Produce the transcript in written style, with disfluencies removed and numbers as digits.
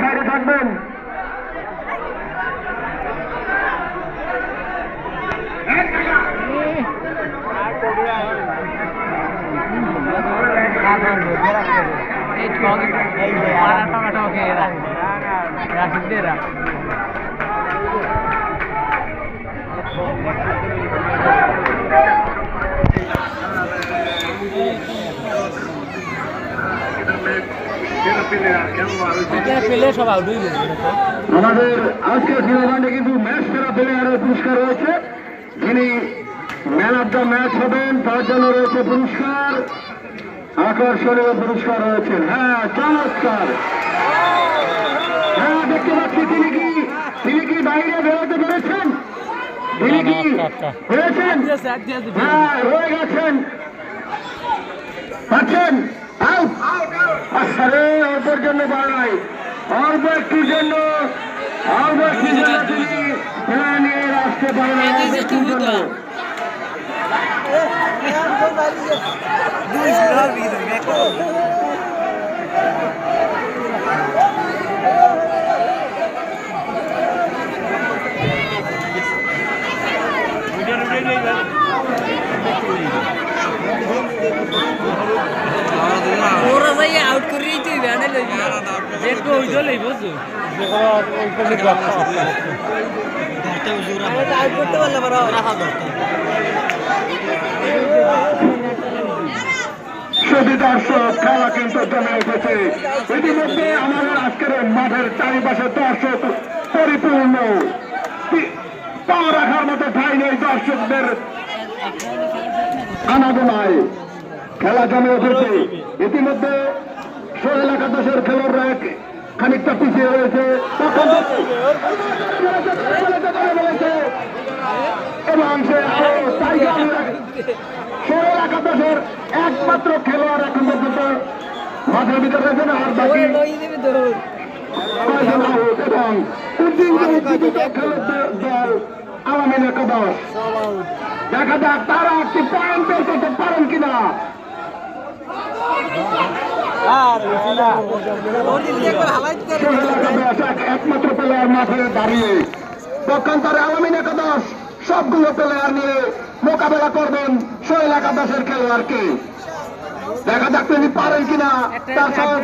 সাইডে থাকবেন। আমাদের আজকের টুর্নামেন্টে কিন্তু ম্যাচ সেরা প্লেয়ারের পুরস্কার রয়েছে। যিনি ম্যান অব দ্য ম্যাচ হবেন তার জন্য রয়েছে পুরস্কার, আকর্ষণীয় পুরস্কার রয়েছে। হ্যাঁ, চমৎকার। হ্যাঁ, দেখতে পাচ্ছি তিনি কি বাইরে বেরোতে পেরেছেন? তিনি কি হয়েছেন? হ্যাঁ, হয়ে গেছেন। পাচ্ছেন আউট। আরে অল্পের জন্য বাড়াই, অল্প একটুর জন্য তিনি খেলা নিয়ে আসতে পারেন। আউট করেই তুই ব্যানে লইবি একটু ওইটা লইব তো আউট করতে পারলে বড় রাখা দরকার। শুধু দর্শক, খেলা কিন্তু জমে উঠেছে। ইতিমধ্যে আমাদের আজকের মাঠের চারিপাশে দর্শক পরিপূর্ণ, পা রাখার মতো ঠাই নেই দর্শকদের আনাগোনায়। খেলা জমে উঠেছে। ইতিমধ্যে সোহেল একাদশের খেলোয়াড়রা খানিকটা পিছিয়ে রয়েছে এবং সোহেল একাদশের একমাত্র খেলোয়াড় এখন পর্যন্ত মাঠের ভিতরে রয়েছেন। আর বাকি এবং উদ্দীপিত খেলোয়াড় দল আলামিন একাদশ। দেখা যাক তারা একটি পয়েন্ট বের করতে পারেন কিনা। একমাত্র প্লেয়ার মাঠে দাঁড়িয়ে, পক্ষান্তরে আলামিন একাদশ সবগুলো প্লেয়ার নিয়ে মোকাবেলা করবেন সোহেল একাদশের খেলোয়াড়কে। দেখা যাক তিনি পারেন কিনা তার সব